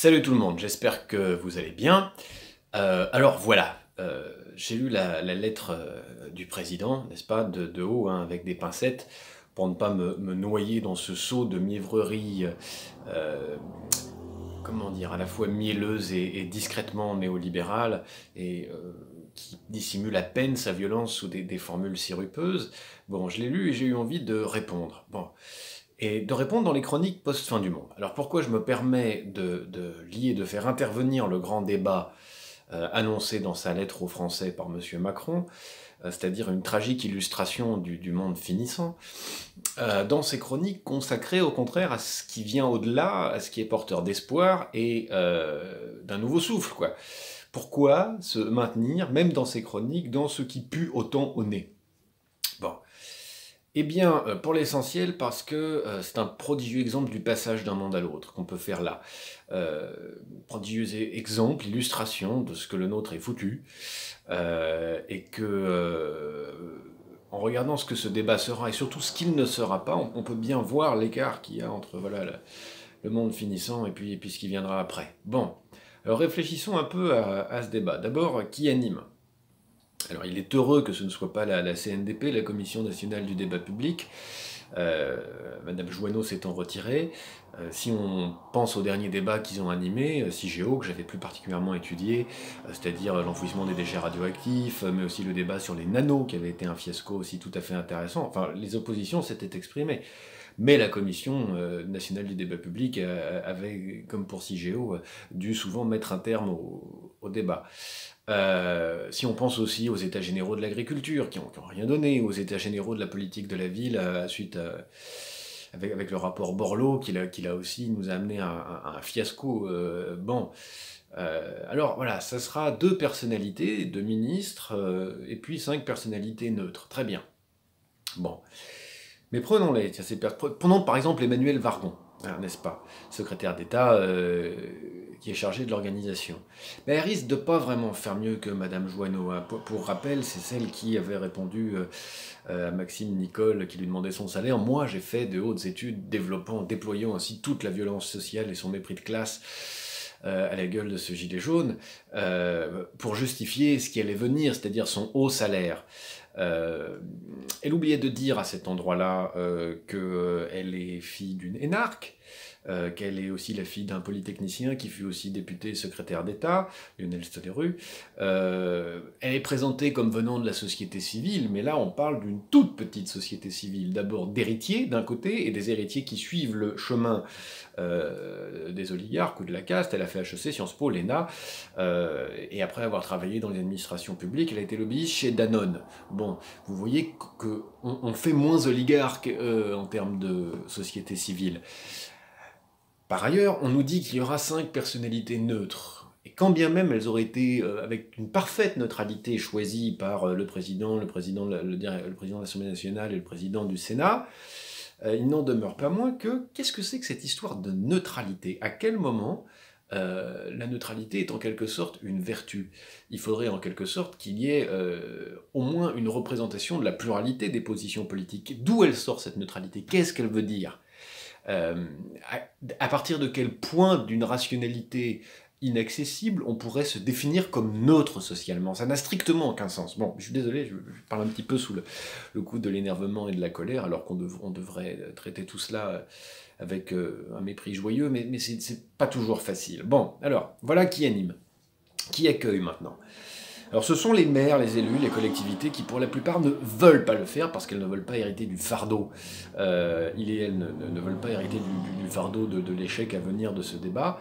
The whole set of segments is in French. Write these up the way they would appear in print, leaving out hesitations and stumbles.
Salut tout le monde, j'espère que vous allez bien. Alors voilà, j'ai lu la lettre du président, n'est-ce pas, de haut, hein, avec des pincettes, pour ne pas me noyer dans ce seau de mièvrerie, euh, comment dire, à la fois mielleuse et discrètement néolibérale, et qui dissimule à peine sa violence sous des formules sirupeuses. Bon, je l'ai lu et j'ai eu envie de répondre. Bon. Et de répondre dans les chroniques post-fin du monde. Alors pourquoi je me permets de faire intervenir le grand débat annoncé dans sa lettre aux Français par M. Macron, c'est-à-dire une tragique illustration du monde finissant, dans ces chroniques consacrées au contraire à ce qui vient au-delà, à ce qui est porteur d'espoir et d'un nouveau souffle, quoi. Pourquoi se maintenir, même dans ces chroniques, dans ce qui pue autant au nez? Bon. Eh bien, pour l'essentiel, parce que c'est un prodigieux exemple du passage d'un monde à l'autre qu'on peut faire là. Prodigieux exemple, illustration de ce que le nôtre est foutu, et que, en regardant ce que ce débat sera, et surtout ce qu'il ne sera pas, on peut bien voir l'écart qu'il y a entre voilà, le monde finissant et puis ce qui viendra après. Bon, alors réfléchissons un peu à ce débat. D'abord, qui anime ? Alors il est heureux que ce ne soit pas la CNDP, la Commission nationale du débat public, Madame Joanneau s'étant retirée. Si on pense au dernier débat qu'ils ont animé, CIGEO, que j'avais plus particulièrement étudié, c'est-à-dire l'enfouissement des déchets radioactifs, mais aussi le débat sur les nanos, qui avait été un fiasco aussi tout à fait intéressant, enfin les oppositions s'étaient exprimées. Mais la Commission nationale du débat public avait, comme pour CIGEO, dû souvent mettre un terme au débat. Si on pense aussi aux états généraux de l'agriculture, qui n'ont rien donné, aux états généraux de la politique de la ville, suite avec le rapport Borloo, qui là aussi nous a amené à un fiasco. Bon. Alors voilà, ça sera 2 personnalités, 2 ministres, et puis 5 personnalités neutres. Très bien. Bon. Mais prenons-les. Prenons par exemple Emmanuelle Wargon, hein, n'est-ce pas, secrétaire d'État qui est chargée de l'organisation. Mais elle risque de pas vraiment faire mieux que Madame Joanneau, hein. Pour rappel, c'est celle qui avait répondu à Maxime Nicole qui lui demandait son salaire. Moi, j'ai fait de hautes études déployant ainsi toute la violence sociale et son mépris de classe à la gueule de ce gilet jaune, pour justifier ce qui allait venir, c'est-à-dire son haut salaire. Elle oubliait de dire à cet endroit-là qu'elle est fille d'une énarque, qu'elle est aussi la fille d'un polytechnicien qui fut aussi député et secrétaire d'État, Lionel Stoneru. Elle est présentée comme venant de la société civile, mais là on parle d'une toute petite société civile, d'abord d'héritiers d'un côté, et des héritiers qui suivent le chemin des oligarques ou de la caste. Elle a fait HEC, Sciences Po, l'ENA, et après avoir travaillé dans les administrations publiques, elle a été lobbyiste chez Danone. Bon, vous voyez qu'on fait moins oligarque en termes de société civile. Par ailleurs, on nous dit qu'il y aura 5 personnalités neutres. Et quand bien même elles auraient été avec une parfaite neutralité choisies par le président de l'Assemblée nationale et le président du Sénat, il n'en demeure pas moins que qu'est-ce que c'est que cette histoire de neutralité? À quel moment la neutralité est en quelque sorte une vertu? Il faudrait en quelque sorte qu'il y ait au moins une représentation de la pluralité des positions politiques. D'où elle sort cette neutralité? Qu'est-ce qu'elle veut dire? À partir de quel point d'une rationalité inaccessible on pourrait se définir comme neutre socialement? Ça n'a strictement aucun sens. Bon, je suis désolé, je parle un petit peu sous le coup de l'énervement et de la colère, alors qu'on devrait traiter tout cela avec un mépris joyeux, mais c'est pas toujours facile. Bon, alors, voilà qui anime. Qui accueille maintenant? Alors ce sont les maires, les élus, les collectivités qui pour la plupart ne veulent pas le faire parce qu'elles ne veulent pas hériter du fardeau. Ils et elles ne veulent pas hériter du fardeau de l'échec à venir de ce débat,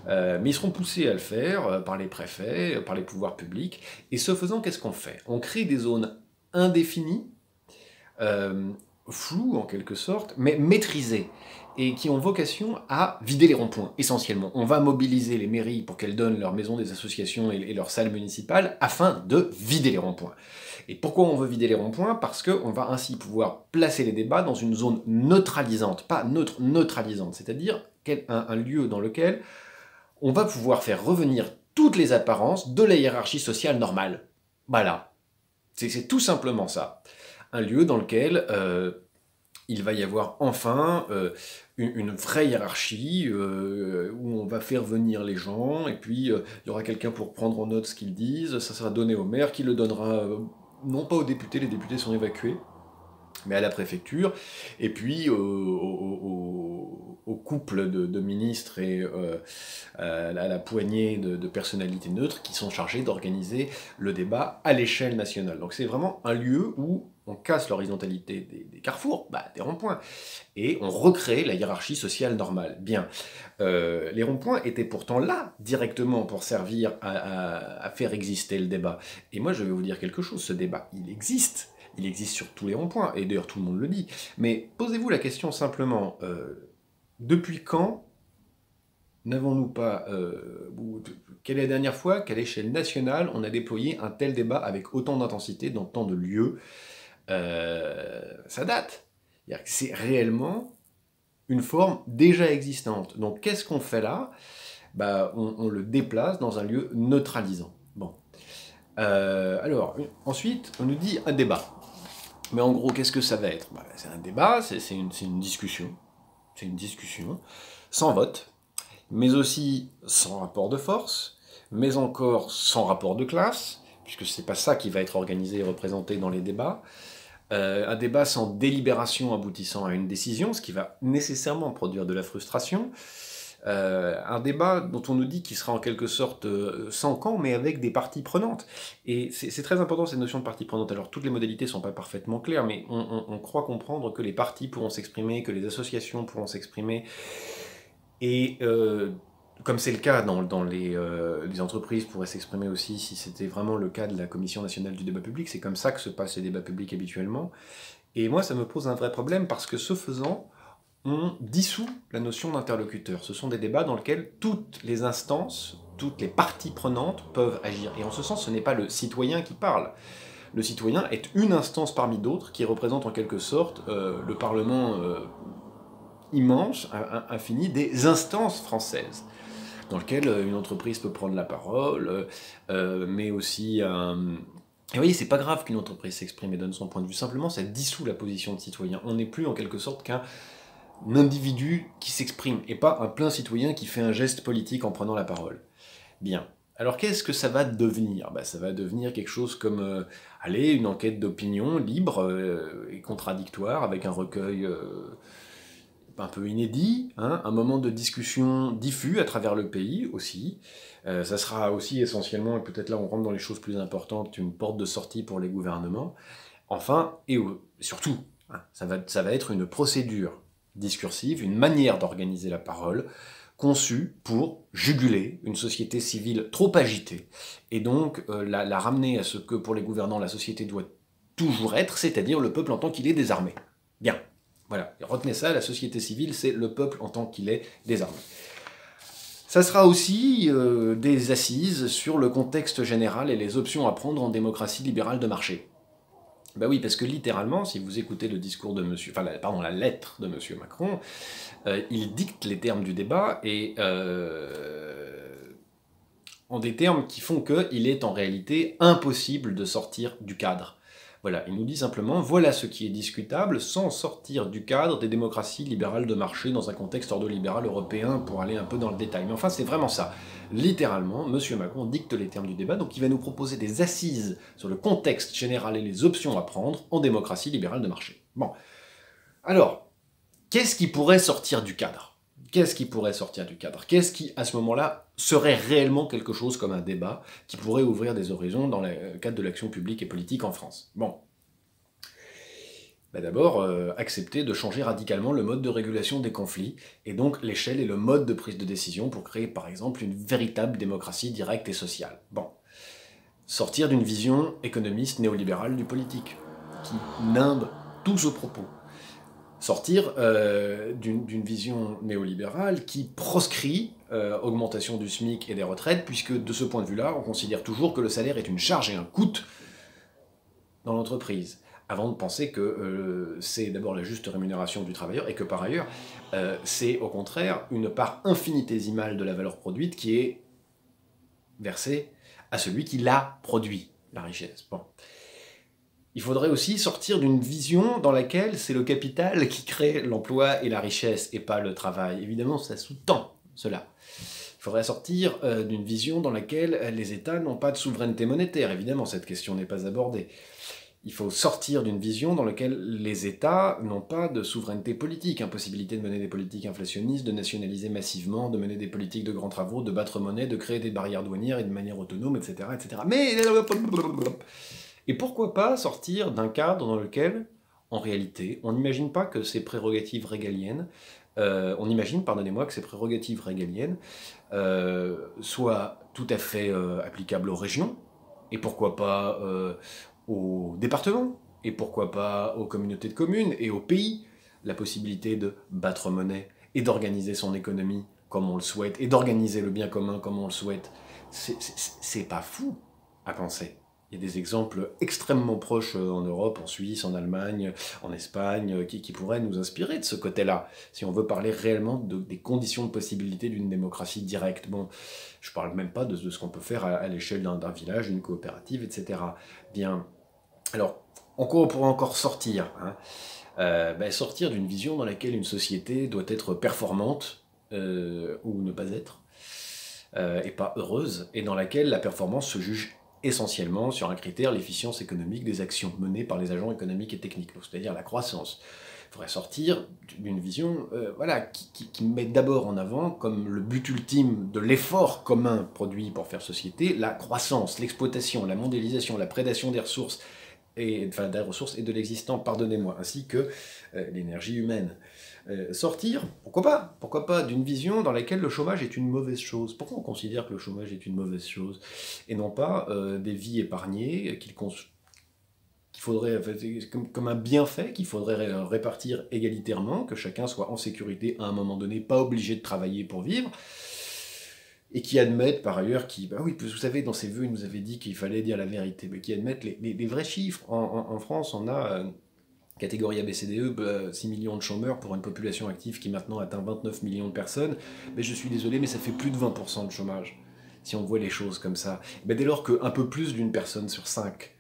mais ils seront poussés à le faire par les préfets, par les pouvoirs publics, et ce faisant, qu'est-ce qu'on fait? On crée des zones indéfinies, floues en quelque sorte, mais maîtrisées, et qui ont vocation à vider les ronds-points, essentiellement. On va mobiliser les mairies pour qu'elles donnent leurs maisons des associations et leurs salles municipales afin de vider les ronds-points. Et pourquoi on veut vider les ronds-points? Parce qu'on va ainsi pouvoir placer les débats dans une zone neutralisante, pas neutre, neutralisante, c'est-à-dire un lieu dans lequel on va pouvoir faire revenir toutes les apparences de la hiérarchie sociale normale. Voilà. C'est tout simplement ça. Un lieu dans lequel il va y avoir enfin une vraie hiérarchie où on va faire venir les gens, et puis il y aura quelqu'un pour prendre en note ce qu'ils disent, ça sera donné au maire, qui le donnera, non pas aux députés, les députés sont évacués, mais à la préfecture, et puis au couple de ministres et à la poignée de personnalités neutres qui sont chargées d'organiser le débat à l'échelle nationale. Donc c'est vraiment un lieu où on casse l'horizontalité des carrefours, des ronds-points, et on recrée la hiérarchie sociale normale. Bien, les ronds-points étaient pourtant là, directement, pour servir à faire exister le débat. Et moi je vais vous dire quelque chose, ce débat, il existe. Il existe sur tous les ronds-points, et d'ailleurs tout le monde le dit. Mais posez-vous la question simplement, depuis quand n'avons-nous pas... quelle est la dernière fois qu'à l'échelle nationale, on a déployé un tel débat avec autant d'intensité dans tant de lieux? Ça date. C'est réellement une forme déjà existante. Donc qu'est-ce qu'on fait là? On le déplace dans un lieu neutralisant. Bon. Alors, ensuite, on nous dit un débat. Mais en gros, qu'est-ce que ça va être? C'est un débat, c'est une discussion. C'est une discussion, sans vote, mais aussi sans rapport de force, mais encore sans rapport de classe, puisque c'est pas ça qui va être organisé et représenté dans les débats. Un débat sans délibération aboutissant à une décision, ce qui va nécessairement produire de la frustration. Un débat dont on nous dit qu'il sera en quelque sorte sans camp, mais avec des parties prenantes. Et c'est très important cette notion de parties prenantes. Alors toutes les modalités ne sont pas parfaitement claires, mais on croit comprendre que les partis pourront s'exprimer, que les associations pourront s'exprimer, et comme c'est le cas dans les entreprises pourraient s'exprimer aussi, si c'était vraiment le cas de la Commission nationale du débat public, c'est comme ça que se passent les débats publics habituellement. Et moi ça me pose un vrai problème, parce que ce faisant, on dissout la notion d'interlocuteur. Ce sont des débats dans lesquels toutes les instances, toutes les parties prenantes peuvent agir. Et en ce sens, ce n'est pas le citoyen qui parle. Le citoyen est une instance parmi d'autres qui représente en quelque sorte le Parlement immense, infini, des instances françaises, dans lequel une entreprise peut prendre la parole, mais aussi... Et vous voyez, c'est pas grave qu'une entreprise s'exprime et donne son point de vue, simplement ça dissout la position de citoyen. On n'est plus en quelque sorte qu'un individu qui s'exprime, et pas un plein citoyen qui fait un geste politique en prenant la parole. Bien. Alors qu'est-ce que ça va devenir? Ça va devenir quelque chose comme, une enquête d'opinion libre et contradictoire, avec un recueil un peu inédit, un moment de discussion diffus à travers le pays aussi. Ça sera aussi essentiellement, et peut-être là on rentre dans les choses plus importantes, une porte de sortie pour les gouvernements. Enfin, et surtout, ça va être une procédure discursive, une manière d'organiser la parole, conçue pour juguler une société civile trop agitée, et donc la ramener à ce que pour les gouvernants la société doit toujours être, c'est-à-dire le peuple en tant qu'il est désarmé. Bien, voilà, et retenez ça, la société civile, c'est le peuple en tant qu'il est désarmé. Ça sera aussi des assises sur le contexte général et les options à prendre en démocratie libérale de marché. Oui, parce que littéralement, si vous écoutez le discours de monsieur, la lettre de monsieur Macron, il dicte les termes du débat, et en des termes qui font qu'il est en réalité impossible de sortir du cadre. Voilà, il nous dit simplement, voilà ce qui est discutable sans sortir du cadre des démocraties libérales de marché dans un contexte ordolibéral européen, pour aller un peu dans le détail. Mais enfin, c'est vraiment ça. Littéralement, M. Macron dicte les termes du débat, donc il va nous proposer des assises sur le contexte général et les options à prendre en démocratie libérale de marché. Bon. Alors, qu'est-ce qui pourrait sortir du cadre? Qu'est-ce qui pourrait sortir du cadre? Qu'est-ce qui, à ce moment-là, serait réellement quelque chose comme un débat qui pourrait ouvrir des horizons dans le cadre de l'action publique et politique en France? Bon. D'abord, accepter de changer radicalement le mode de régulation des conflits, et donc l'échelle et le mode de prise de décision pour créer, par exemple, une véritable démocratie directe et sociale. Bon. Sortir d'une vision économiste néolibérale du politique, qui nimbe tous ce propos. Sortir d'une vision néolibérale qui proscrit augmentation du SMIC et des retraites, puisque de ce point de vue-là, on considère toujours que le salaire est une charge et un coût dans l'entreprise, avant de penser que c'est d'abord la juste rémunération du travailleur, et que par ailleurs, c'est au contraire une part infinitésimale de la valeur produite qui est versée à celui qui l'a produit, la richesse. Bon. Il faudrait aussi sortir d'une vision dans laquelle c'est le capital qui crée l'emploi et la richesse, et pas le travail. Évidemment, ça sous-tend cela. Il faudrait sortir d'une vision dans laquelle les États n'ont pas de souveraineté monétaire. Évidemment, cette question n'est pas abordée. Il faut sortir d'une vision dans laquelle les États n'ont pas de souveraineté politique, impossibilité de mener des politiques inflationnistes, de nationaliser massivement, de mener des politiques de grands travaux, de battre monnaie, de créer des barrières douanières et de manière autonome, etc. etc. Mais... Et pourquoi pas sortir d'un cadre dans lequel, en réalité, on n'imagine pas que ces prérogatives régaliennes, on imagine, pardonnez-moi, que ces prérogatives régaliennes soient tout à fait applicables aux régions, et pourquoi pas aux départements, et pourquoi pas aux communautés de communes et aux pays, la possibilité de battre monnaie et d'organiser son économie comme on le souhaite, et d'organiser le bien commun comme on le souhaite. C'est pas fou à penser. Il y a des exemples extrêmement proches en Europe, en Suisse, en Allemagne, en Espagne, qui pourraient nous inspirer de ce côté-là, si on veut parler réellement des conditions de possibilité d'une démocratie directe. Bon, je parle même pas de ce qu'on peut faire à l'échelle d'un village, d'une coopérative, etc. Bien, alors, en quoi on pourrait encore sortir, hein sortir d'une vision dans laquelle une société doit être performante, ou ne pas être, et pas heureuse, et dans laquelle la performance se juge essentiellement sur un critère, l'efficience économique des actions menées par les agents économiques et techniques, c'est-à-dire la croissance. Il faudrait sortir d'une vision qui met d'abord en avant, comme le but ultime de l'effort commun produit pour faire société, la croissance, l'exploitation, la mondialisation, la prédation des ressources, et de l'existant, pardonnez-moi, ainsi que l'énergie humaine. Sortir, pourquoi pas d'une vision dans laquelle le chômage est une mauvaise chose. Pourquoi on considère que le chômage est une mauvaise chose? Et non pas des vies épargnées qu'il faudrait, comme un bienfait qu'il faudrait répartir égalitairement, que chacun soit en sécurité à un moment donné, pas obligé de travailler pour vivre, et qui admettent par ailleurs, oui, vous savez, dans ses vœux, il nous avait dit qu'il fallait dire la vérité, mais qui admettent les vrais chiffres. En France, on a catégorie ABCDE, 6 millions de chômeurs pour une population active qui maintenant atteint 29 millions de personnes. Mais je suis désolé, mais ça fait plus de 20% de chômage, si on voit les choses comme ça. Mais dès lors qu'un peu plus d'une personne sur 5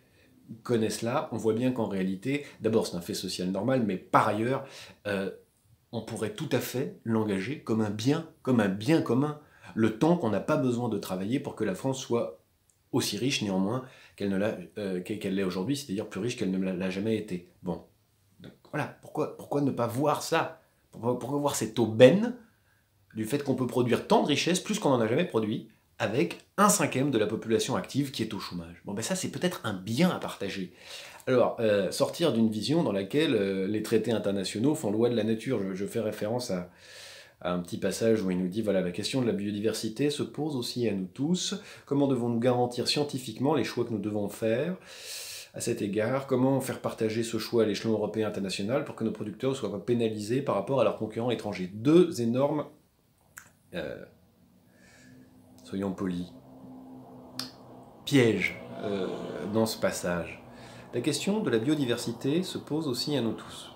connaît cela, on voit bien qu'en réalité, d'abord c'est un fait social normal, mais par ailleurs, on pourrait tout à fait l'engager comme un bien commun. Le temps qu'on n'a pas besoin de travailler pour que la France soit aussi riche néanmoins qu'elle l'est aujourd'hui, c'est-à-dire plus riche qu'elle ne l'a jamais été. Bon, donc voilà, pourquoi ne pas voir ça? Pourquoi voir cette aubaine du fait qu'on peut produire tant de richesses, plus qu'on n'en a jamais produit, avec 1/5 de la population active qui est au chômage. Bon ben ça c'est peut-être un bien à partager. Alors, sortir d'une vision dans laquelle les traités internationaux font loi de la nature. Je fais référence à un petit passage où il nous dit, voilà, la question de la biodiversité se pose aussi à nous tous. Comment devons-nous garantir scientifiquement les choix que nous devons faire à cet égard? Comment faire partager ce choix à l'échelon européen et international pour que nos producteurs ne soient pas pénalisés par rapport à leurs concurrents étrangers? Deux énormes... soyons polis. Pièges dans ce passage. La question de la biodiversité se pose aussi à nous tous.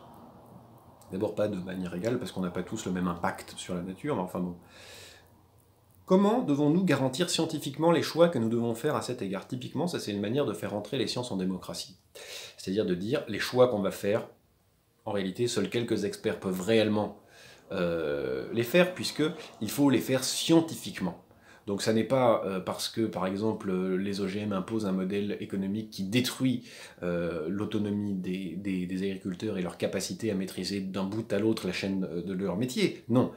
D'abord pas de manière égale, parce qu'on n'a pas tous le même impact sur la nature, mais enfin bon. Comment devons-nous garantir scientifiquement les choix que nous devons faire à cet égard? Typiquement, ça c'est une manière de faire entrer les sciences en démocratie. C'est-à-dire de dire, les choix qu'on va faire, en réalité, seuls quelques experts peuvent réellement les faire, puisqu'il faut les faire scientifiquement. Donc ça n'est pas parce que, par exemple, les OGM imposent un modèle économique qui détruit l'autonomie des agriculteurs et leur capacité à maîtriser d'un bout à l'autre la chaîne de leur métier. Non,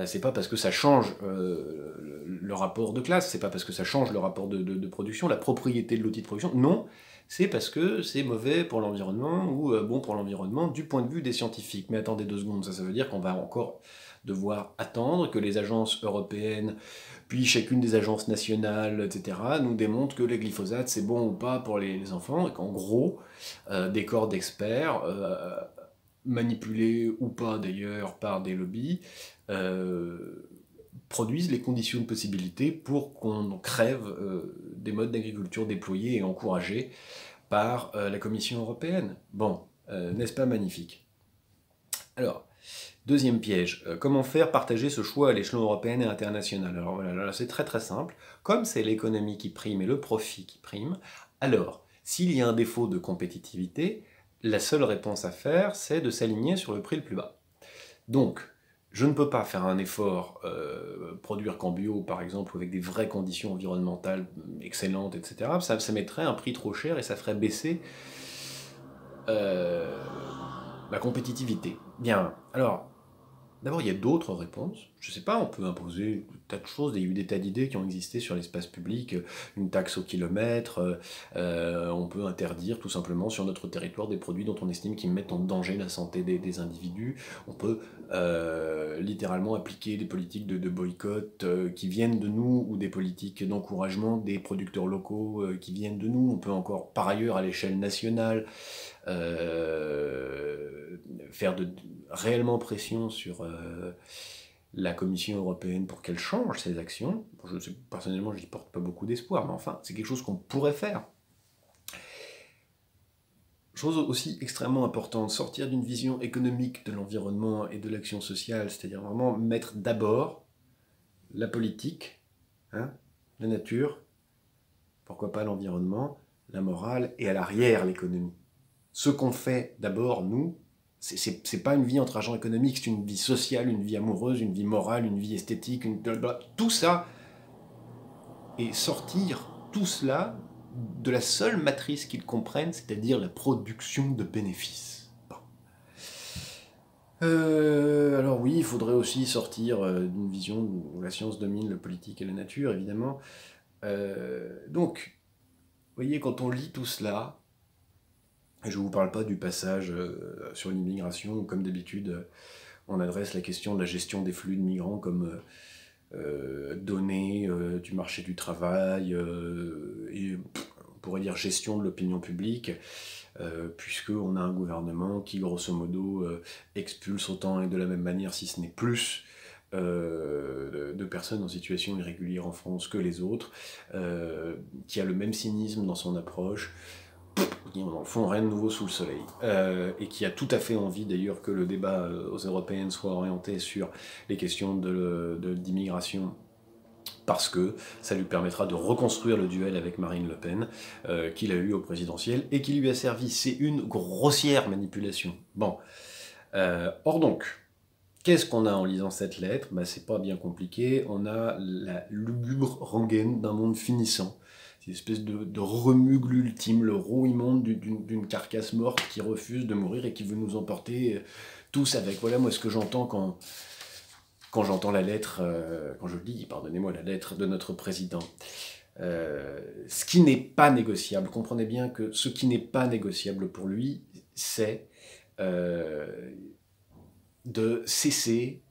c'est pas parce que ça change le rapport de classe, c'est pas parce que ça change le rapport de production, la propriété de l'outil de production. Non, c'est parce que c'est mauvais pour l'environnement ou bon pour l'environnement du point de vue des scientifiques. Mais attendez 2 secondes, ça veut dire qu'on va encore devoir attendre que les agences européennes, puis chacune des agences nationales, etc., nous démontrent que les glyphosates, c'est bon ou pas pour les enfants, et qu'en gros, des corps d'experts, manipulés ou pas d'ailleurs par des lobbies, produisent les conditions de possibilité pour qu'on crève des modes d'agriculture déployés et encouragés par la Commission européenne. Bon, n'est-ce pas magnifique? Alors, deuxième piège, comment faire partager ce choix à l'échelon européen et international? Alors voilà, là c'est très très simple. Comme c'est l'économie qui prime et le profit qui prime, alors S'il y a un défaut de compétitivité, la seule réponse à faire, c'est de s'aligner sur le prix le plus bas. Donc, je ne peux pas faire un effort, produire qu'en bio, par exemple, avec des vraies conditions environnementales excellentes, etc. Ça mettrait un prix trop cher et ça ferait baisser la compétitivité. Bien, alors, d'abord, il y a d'autres réponses. Je ne sais pas, on peut imposer des tas de choses. Il y a eu des tas d'idées qui ont existé sur l'espace public, une taxe au kilomètre. On peut interdire tout simplement sur notre territoire des produits dont on estime qu'ils mettent en danger la santé des individus. On peut littéralement appliquer des politiques de boycott qui viennent de nous, ou des politiques d'encouragement des producteurs locaux qui viennent de nous. On peut encore, par ailleurs, à l'échelle nationale, faire réellement pression sur la Commission européenne pour qu'elle change ses actions. Personnellement, je n'y porte pas beaucoup d'espoir, mais enfin, c'est quelque chose qu'on pourrait faire. Chose aussi extrêmement importante, sortir d'une vision économique de l'environnement et de l'action sociale, c'est-à-dire vraiment mettre d'abord la politique, la nature, pourquoi pas l'environnement, la morale, et à l'arrière l'économie. Ce qu'on fait d'abord, nous, c'est pas une vie entre agents économiques, c'est une vie sociale, une vie amoureuse, une vie morale, une vie esthétique, tout ça, et sortir tout cela de la seule matrice qu'ils comprennent, c'est-à-dire la production de bénéfices. Bon. Alors oui, il faudrait aussi sortir d'une vision où la science domine le politique et la nature, évidemment. Donc, vous voyez, quand on lit tout cela, je ne vous parle pas du passage sur l'immigration, où comme d'habitude, on adresse la question de la gestion des flux de migrants comme données du marché du travail, et on pourrait dire gestion de l'opinion publique, puisqu'on a un gouvernement qui, grosso modo, expulse autant et de la même manière, si ce n'est plus, de personnes en situation irrégulière en France que les autres, qui a le même cynisme dans son approche, qui dans le fond rien de nouveau sous le soleil, et qui a tout à fait envie d'ailleurs que le débat aux européennes soit orienté sur les questions d'immigration, parce que ça lui permettra de reconstruire le duel avec Marine Le Pen, qu'il a eu au présidentiel, et qui lui a servi. C'est une grossière manipulation. Bon. Or donc, qu'est-ce qu'on a en lisant cette lettre ? C'est pas bien compliqué, on a la lugubre rengaine d'un monde finissant. C'est une espèce de remue ultime, le rouillement d'une carcasse morte qui refuse de mourir et qui veut nous emporter tous avec. Voilà moi ce que j'entends quand j'entends la lettre, quand je lis, pardonnez-moi, la lettre de notre président. Ce qui n'est pas négociable, comprenez bien que ce qui n'est pas négociable pour lui, c'est de cesser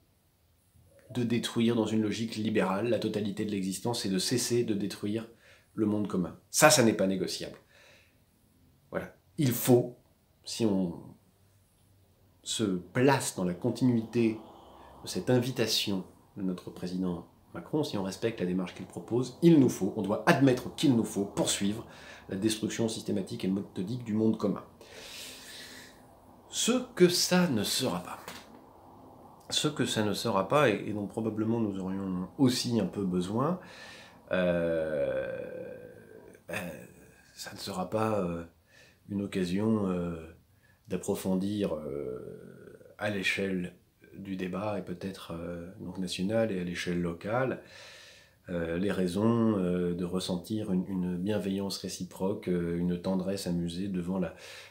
de détruire dans une logique libérale la totalité de l'existence et de cesser de détruire le monde commun. Ça n'est pas négociable. Voilà. Il faut, si on se place dans la continuité de cette invitation de notre président Macron, si on respecte la démarche qu'il propose, on doit admettre qu'il nous faut poursuivre la destruction systématique et méthodique du monde commun. Ce que ça ne sera pas. Ce que ça ne sera pas, et dont probablement nous aurions aussi un peu besoin, ça ne sera pas une occasion d'approfondir à l'échelle du débat, et peut-être donc national et à l'échelle locale, les raisons de ressentir une bienveillance réciproque, une tendresse amusée devant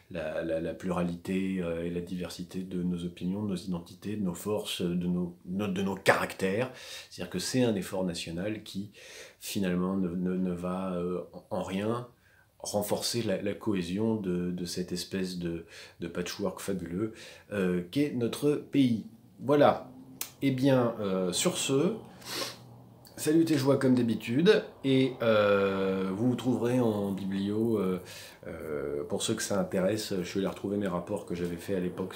la pluralité et la diversité de nos opinions, de nos identités, de nos forces, de nos caractères. C'est-à-dire que c'est un effort national qui, finalement, ne va en rien renforcer la cohésion de cette espèce de patchwork fabuleux qu'est notre pays. Voilà. Eh bien, sur ce... Salut tes joies comme d'habitude, et vous trouverez en biblio, pour ceux que ça intéresse, je suis allé retrouver mes rapports que j'avais fait à l'époque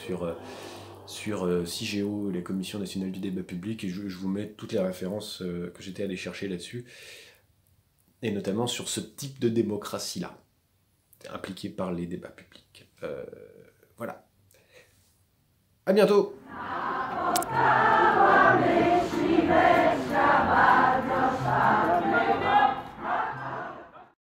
sur CIGEO, les commissions nationales du débat public, et je vous mets toutes les références que j'étais allé chercher là-dessus, et notamment sur ce type de démocratie-là, impliquée par les débats publics. Voilà. À bientôt!